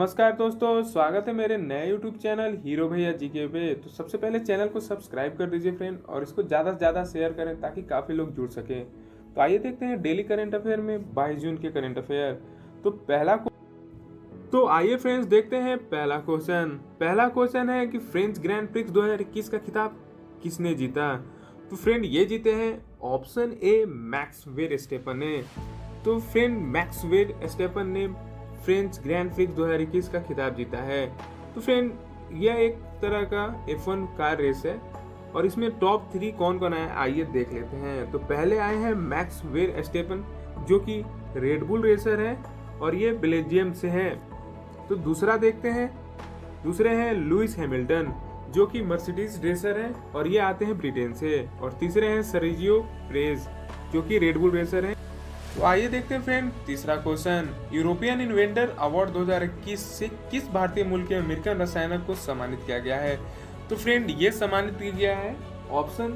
नमस्कार दोस्तों, स्वागत है मेरे नए यूट्यूब चैनल हीरो भैया जीके पे। तो सबसे पहले चैनल को सब्सक्राइब कर दीजिए फ्रेंड, और इसको ज़्यादा से ज़्यादा शेयर करें ताकि काफ़ी लोग जुड़ सकें। तो आइए देखते हैं डेली करंट अफेयर में 22 जून के करंट अफेयर। तो आइए फ्रेंड्स देखते हैं पहला क्वेश्चन है कि फ्रेंच ग्रैंड प्रिक्स 2021 का खिताब किसने जीता। तो फ्रेंड ये जीते हैं ऑप्शन ए मैक्स वेरस्टेपन ने। तो फ्रेंड मैक्स वेरस्टेपन ने फ्रेंच ग्रैंड प्रिक्स 2021 का खिताब जीता है। तो फ्रेंड यह एक तरह का F1 कार रेस है और इसमें टॉप 3 कौन कौन आए आइए देख लेते हैं। तो पहले आए हैं मैक्स वेरस्टेपन जो कि रेडबुल रेसर है और ये बेल्जियम से है। तो दूसरे हैं लुइस हैमिल्टन जो कि मर्सिडीज रेसर है और ये आते हैं ब्रिटेन से। और तीसरे हैं सर्जियो पेरेज जो कि रेडबुल रेसर है। तो आइए देखते हैं फ्रेंड तीसरा क्वेश्चन, यूरोपियन इन्वेंटर अवार्ड 2021 से किस भारतीय मूल के अमेरिकन रसायनक को सम्मानित किया गया है। तो फ्रेंड ये सम्मानित किया गया है ऑप्शन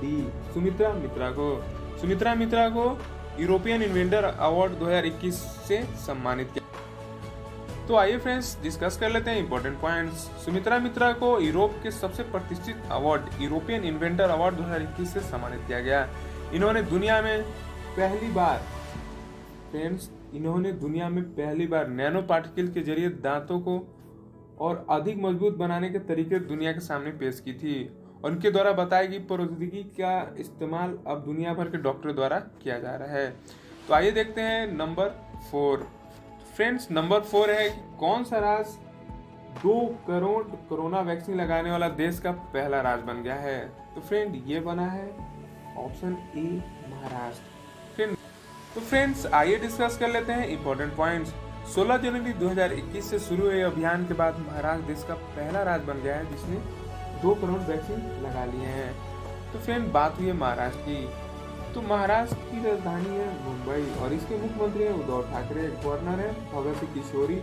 डी सुमित्रा मित्रा को यूरोपियन इन्वेंटर अवार्ड 2021 से सम्मानित किया। तो आइए फ्रेंड्स डिस्कस कर लेते हैं इंपॉर्टेंट पॉइंट्स। सुमित्रा मित्रा को यूरोप के सबसे प्रतिष्ठित अवार्ड यूरोपियन इन्वेंटर अवार्ड 2021 से सम्मानित किया गया। इन्होंने दुनिया में पहली बार नैनो पार्टिकल के जरिए दांतों को और अधिक मजबूत बनाने के तरीके दुनिया के सामने पेश की थी। और उनके द्वारा बताई गई प्रौद्योगिकी का इस्तेमाल अब दुनिया भर के डॉक्टरों द्वारा किया जा रहा है। तो आइए देखते हैं नंबर 4। फ्रेंड्स नंबर 4 है कि कौन सा राज्य 2 करोड़ कोरोना वैक्सीन लगाने वाला देश का पहला राज्य बन गया है। तो फ्रेंड ये बना है ऑप्शन ए महाराष्ट्र। तो फ्रेंड्स आइए डिस्कस कर लेते हैं इंपॉर्टेंट पॉइंट्स। 16 जनवरी 2021 से शुरू हुए अभियान के बाद महाराष्ट्र देश का पहला राज्य बन गया है जिसने 2 करोड़ वैक्सीन लगा लिए हैं। तो फ्रेंड बात हुई है महाराष्ट्र की। तो महाराष्ट्र की राजधानी है मुंबई और इसके मुख्यमंत्री है उद्धव ठाकरे, गवर्नर है भगत सिंह किशोरी।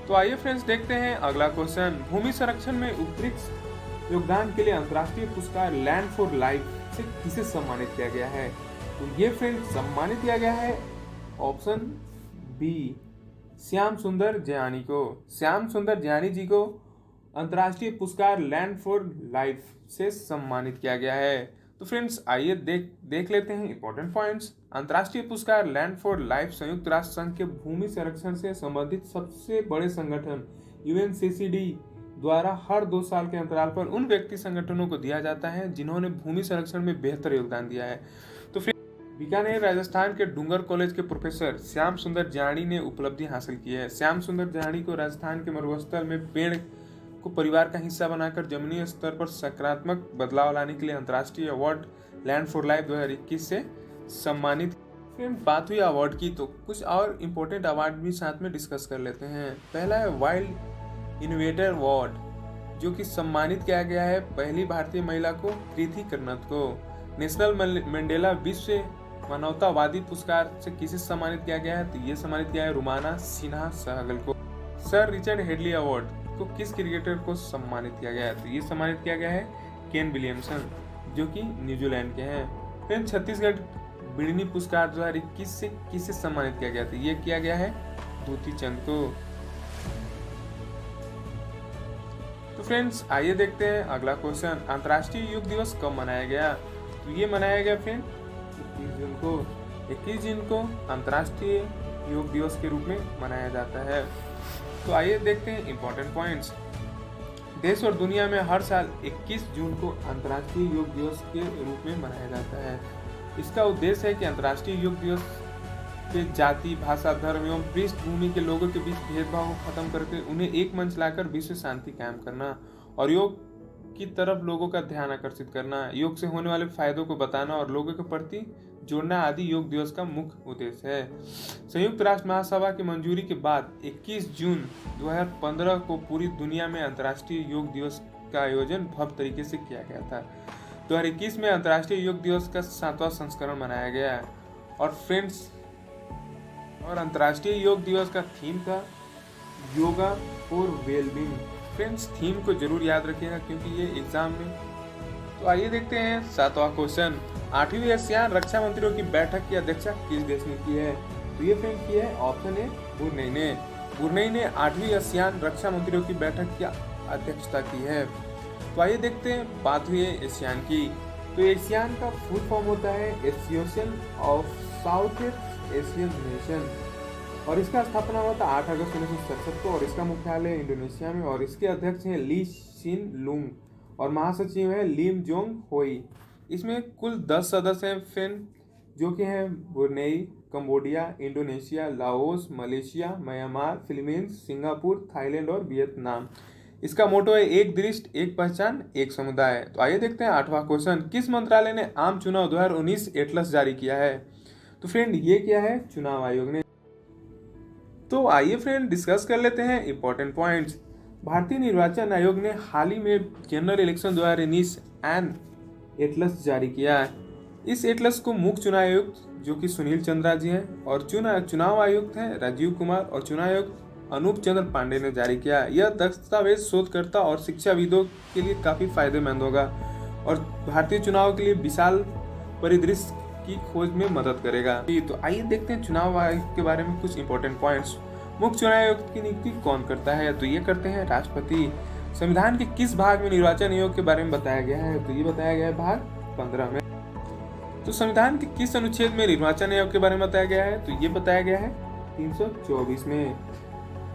तो आइए फ्रेंड्स देखते हैं अगला क्वेश्चन, भूमि संरक्षण में उत्कृष्ट योगदान के लिए अंतर्राष्ट्रीय पुरस्कार लैंड फॉर लाइफ से किसे सम्मानित किया गया है। तो ये फ्रेंड सम्मानित किया गया है ऑप्शन बी श्याम सुंदर जियानी जी को अंतर्राष्ट्रीय पुरस्कार लैंड फॉर लाइफ से सम्मानित किया गया है। तो फ्रेंड्स आइए देख लेते हैं इंपॉर्टेंट पॉइंट्स। अंतर्राष्ट्रीय पुरस्कार लैंड फॉर लाइफ संयुक्त राष्ट्र संघ के भूमि संरक्षण से संबंधित सबसे बड़े संगठन UNCCD द्वारा हर 2 साल के अंतराल पर उन व्यक्ति संगठनों को दिया जाता है जिन्होंने भूमि संरक्षण में बेहतर योगदान दिया है। तो बीकानेर राजस्थान के डूंगर कॉलेज के प्रोफेसर श्याम सुंदर जियानी ने उपलब्धि हासिल की है। श्याम सुंदर जियानी को राजस्थान के मरुस्थल में पेड़ को परिवार का हिस्सा बनाकर जमीनी स्तर पर सकारात्मक बदलाव लाने के लिए अंतर्राष्ट्रीय अवार्ड लैंड फॉर लाइफ 2021 से सम्मानित। बात हुई अवार्ड की तो कुछ और इम्पोर्टेंट अवार्ड भी साथ में डिस्कस कर लेते हैं। पहला है वाइल्ड इनोवेटर अवार्ड जो कि सम्मानित किया गया है पहली भारतीय महिला को कृति कर्नत को। नेशनल मंडेला विश्व मानवतावादी पुरस्कार से किसे सम्मानित किया गया है। तो ये सम्मानित किया है रुमाना सिन्हा सहगल को। सर रिचर्ड हेडली अवार्ड को किस क्रिकेटर को सम्मानित किया गया है। तो ये सम्मानित किया गया है केन विलियमसन जो कि न्यूजीलैंड के हैं। फिर छत्तीसगढ़ बिड़नी पुरस्कार 2021 से किसे सम्मानित किया गया था। ये किया गया है दूती चंद को। तो फ्रेंड्स आइए देखते हैं अगला क्वेश्चन, अंतर्राष्ट्रीय योग दिवस कब मनाया गया। तो ये मनाया गया फ्रेंड 21 जून को अंतर्राष्ट्रीय योग दिवस के रूप में मनाया जाता है। तो आइए देखते हैं इंपॉर्टेंट पॉइंट्स। देश और दुनिया में हर साल 21 जून को अंतर्राष्ट्रीय योग दिवस के रूप में मनाया जाता है। इसका उद्देश्य है कि अंतर्राष्ट्रीय योग दिवस के जाति, भाषा, धर्म एवं पृष्ठभूमि के लोगों के बीच भेदभाव को खत्म करके उन्हें एक मंच लाकर विश्व शांति कायम करना और योग की तरफ लोगों का ध्यान आकर्षित करना, योग से होने वाले फायदों को बताना और लोगों के प्रति जोड़ना आदि योग दिवस का मुख्य उद्देश्य है। संयुक्त राष्ट्र महासभा की मंजूरी के बाद 21 जून 2015 को पूरी दुनिया में अंतर्राष्ट्रीय योग दिवस का आयोजन भव्य तरीके से किया गया था। 2021 में अंतर्राष्ट्रीय योग दिवस का 7वां संस्करण मनाया गया है। और फ्रेंड्स अंतर्राष्ट्रीय योग दिवस का थीम था yoga for wellbeing. Friends theme को जरूर याद रखिएगा क्योंकि ये एग्जाम में। तो आइए देखते हैं 7वां क्वेश्चन, 8वीं आसियान रक्षा मंत्रियों की बैठक की अध्यक्षता किस देश ने की है। तो ये फ्रेंड की है ऑप्शन ए ब्रुनेई ने। ब्रुनेई ने 8वीं आसियान रक्षा मंत्रियों की बैठक की अध्यक्षता की है। तो आइए देखते हैं बात हुई है एशियान की। तो एशियान का फुल फॉर्म होता है association of south east Asian nation और इसका स्थापना हुआ था 8 अगस्त 1967 को और इसका मुख्यालय इंडोनेशिया में और इसके अध्यक्ष हैं ली शिन लुंग और महासचिव है लीम जोंग होई। इसमें कुल 10 सदस्य हैं फ्रेंड, जो कि हैं Brunei, Cambodia, Indonesia, Laos, Malaysia, Myanmar, Philippines, Singapore, Thailand और वियतनाम। इसका मोटो है एक दृष्टि, एक पहचान, एक समुदाय। तो आइए देखते हैं 8वां क्वेश्चन, किस मंत्रालय ने आम चुनाव 2019 एटलस जारी किया है? तो फ्रेंड ये क्या है? चुनाव आयोग ने। तो आइए फ्रेंड डिस्कस कर लेते हैं इंपॉर्टेंट पॉइंट्स। भारतीय निर्वाचन आयोग ने हाल ही में जनरल इलेक्शन 2019 एन एटलस जारी किया है। इस एटलस को मुख्य चुनाव आयुक्त जो कि सुनील चंद्रा जी हैं और चुनाव आयुक्त हैं राजीव कुमार और चुनाव आयुक्त अनूप चंद्र पांडे ने जारी किया। यह दस्तावेज शोधकर्ता और शिक्षाविदों के लिए काफी फायदेमंद होगा और भारतीय चुनाव के लिए विशाल परिदृश्य की खोज में मदद करेगा। तो आइए देखते हैं चुनाव आयोग के बारे में कुछ इंपॉर्टेंट पॉइंट्स। मुख्य चुनाव आयुक्त की नियुक्ति कौन करता है? तो ये करते हैं राष्ट्रपति। संविधान के किस भाग में निर्वाचन आयोग के बारे में बताया गया है? तो ये बताया गया है भाग 15 में। तो संविधान के किस अनुच्छेद में निर्वाचन आयोग के बारे में बताया गया है? तो ये बताया गया है 324 में।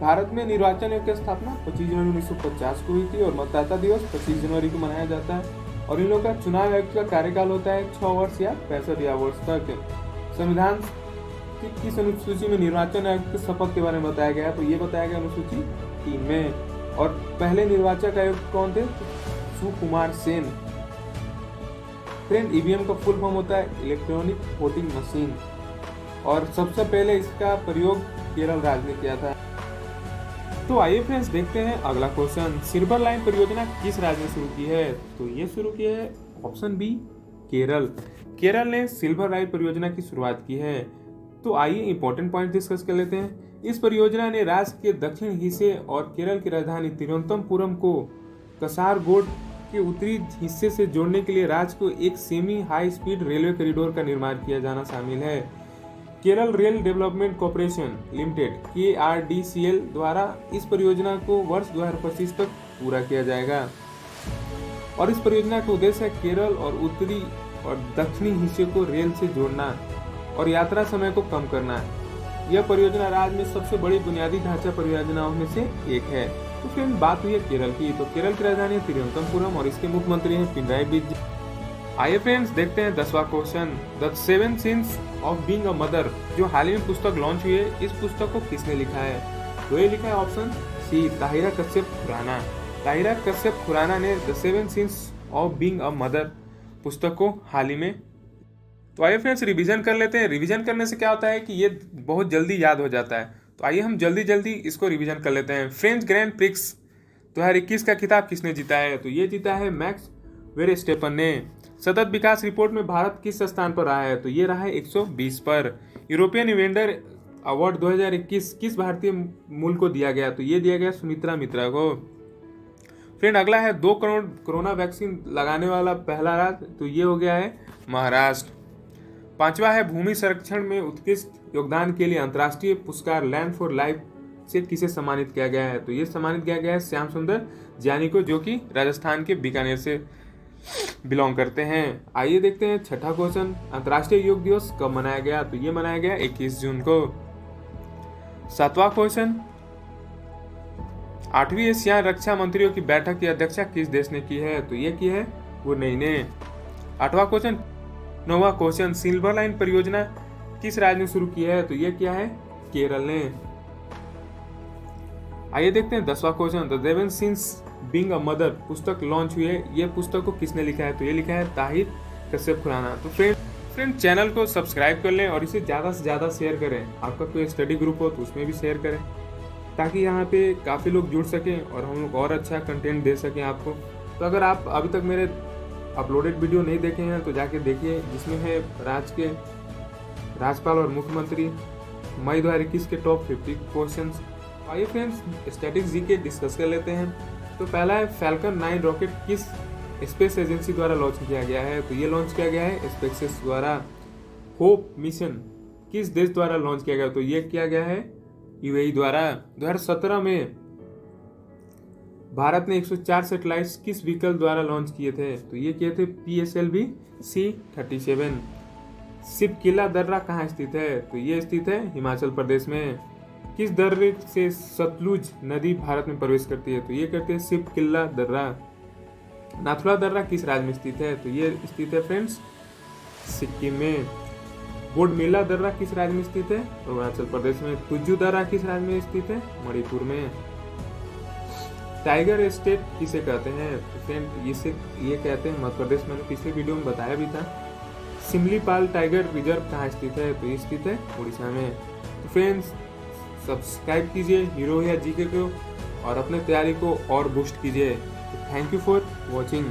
भारत में निर्वाचन आयोग की स्थापना 25 जनवरी 1950 को हुई थी और मतदाता दिवस 25 जनवरी को मनाया जाता है और इन लोगों का चुनाव आयुक्त का कार्यकाल होता है 6 वर्ष या 65 वर्ष तक। संविधान की किस अनुसूची में निर्वाचन आयुक्त की शपथ के बारे में बताया गया? तो ये बताया गया अनुसूची 3 में। और पहले निर्वाचक आयुक्त कौन थे? सुकुमार सेन। फ्रेंड ईवीएम का फुल फॉर्म होता है इलेक्ट्रॉनिक वोटिंग मशीन और सबसे पहले इसका प्रयोग केरल राज्य ने किया था। तो आइए फ्रेंड्स देखते हैं अगला क्वेश्चन, सिल्वर लाइन परियोजना किस राज्य ने शुरू की है? तो ये शुरू की है ऑप्शन बी केरल। केरल ने सिल्वर लाइन परियोजना की शुरुआत की है। तो आइए इंपॉर्टेंट पॉइंट डिस्कस कर लेते हैं। इस परियोजना ने राज्य के दक्षिण हिस्से और केरल की राजधानी तिरुवनंतपुरम को कसारगोड के उत्तरी हिस्से से जोड़ने के लिए राज्य को एक semi high speed railway corridor का निर्माण किया जाना शामिल है। Kerala rail development corporation limited KRDCL द्वारा इस परियोजना को वर्ष 2025 तक पूरा किया जाएगा और इस परियोजना का उद्देश्य है केरल और उत्तरी और दक्षिणी हिस्से को रेल से जोड़ना और यात्रा समय को कम करना। यह परियोजना राज्य में सबसे बड़ी बुनियादी ढांचा परियोजनाओं में से एक है। तो फिर बात हुई है केरल की। तो केरल की राजधानी है तिरुवनंतपुरम और इसके मुख्यमंत्री हैं पिनराई विजयन। आइए फ्रेंड्स देखते हैं 10वां question, the 7 sins of being a mother जो हाल ही में पुस्तक लॉन्च हुई है, इस पुस्तक को किसने लिखा है? तो ये लिखा है ऑप्शन सी ताहिरा कश्यप खुराना। ताहिरा कश्यप खुराना ने the 7 sins of being a mother पुस्तक को हाल ही में। तो आइए फ्रेंड्स रिवीजन कर लेते हैं। रिवीजन करने से क्या होता है कि ये बहुत जल्दी याद हो जाता है। तो आइए हम जल्दी इसको रिवीजन कर लेते हैं। फ्रेंच ग्रैंड प्रिक्स 2021 का खिताब किसने जीता है? तो ये जीता है मैक्स वेरस्टेपन ने। सतत विकास रिपोर्ट में भारत किस स्थान पर रहा है? तो ये रहा है 120 पर। यूरोपियन इन्वेंटर अवार्ड 2021 किस भारतीय मूल को दिया गया? तो ये दिया गया सुमित्रा मित्रा को। फ्रेंड अगला है 2 करोड़ कोरोना वैक्सीन लगाने वाला पहला राज्य, तो ये हो गया है महाराष्ट्र। 5वां है भूमि संरक्षण में उत्कृष्ट योगदान के लिए अंतर्राष्ट्रीय पुरस्कार लैंड फॉर लाइफ से किसे सम्मानित किया गया है? तो ये सम्मानित किया गया है श्याम सुंदर जानी को, जो कि राजस्थान के बीकानेर से बिलोंग करते हैं। आइए देखते हैं 6ठा क्वेश्चन, अंतर्राष्ट्रीय योग दिवस कब मनाया गया? तो ये मनाया गया 21 जून को। 7वां क्वेश्चन, 8वीं एशियाई रक्षा मंत्रियों की बैठक की अध्यक्षता किस देश ने की है? तो ये की है ब्रुनेई ने। 8वां क्वेश्चन। 9वां क्वेश्चन, सिल्वर लाइन परियोजना किस राज्य ने शुरू की है? तो ये क्या है केरल ने। आइए देखते हैं 10वां question, the 7 sins being a mother पुस्तक लॉन्च हुई है, ये पुस्तक को किसने लिखा है? तो ये लिखा है ताहिर कश्यप खुराना। तो फ्रेंड चैनल को सब्सक्राइब कर लें और इसे ज़्यादा से ज़्यादा शेयर करें। आपका कोई स्टडी ग्रुप हो तो उसमें भी शेयर करें ताकि यहाँ पे काफ़ी लोग जुड़ सकें और हम लोग और अच्छा कंटेंट दे सकें आपको। तो अगर आप अभी तक मेरे अपलोडेड वीडियो नहीं देखे हैं तो जाके देखिए, जिसमें है राज्य के राज्यपाल और मुख्यमंत्री मई 2021 के टॉप 50 क्वेश्चन। आइए फ्रेंड्स स्टैटिक्स जीके डिस्कस कर लेते हैं। तो पहला है फैल्कन 9 रॉकेट किस स्पेस एजेंसी द्वारा लॉन्च किया गया है? तो ये लॉन्च किया गया है स्पेसएक्स द्वारा। होप मिशन किस देश द्वारा लॉन्च किया गया? तो ये किया गया है यूएई द्वारा 2017 में भारत ने 104 सैटेलाइट्स किस व्हीकल द्वारा लॉन्च किए थे? तो ये किए थे PSLV C-37। शिपकिला दर्रा कहाँ स्थित है? तो ये स्थित है हिमाचल प्रदेश में। किस दर्रे से सतलुज नदी भारत में प्रवेश करती है? तो ये करती है शिपकिला दर्रा। नाथुला दर्रा किस राज्य में स्थित है? तो ये स्थित है फ्रेंड्स सिक्किम में। बोडमेला दर्रा किस राज्य में स्थित है? अरुणाचल प्रदेश में। तुजू दर्रा किस राज्य में स्थित है? मणिपुर में। टाइगर स्टेट किसे कहते हैं? फ्रेंड ये कहते हैं मध्य प्रदेश। मैंने पिछले वीडियो में बताया भी था। सिमलीपाल टाइगर रिजर्व कहाँ स्थित है? तो ये स्थित है उड़ीसा में। तो फ्रेंड्स सब्सक्राइब कीजिए हीरो या जीके को और अपने तैयारी को और बूस्ट कीजिए। Thank you for watching.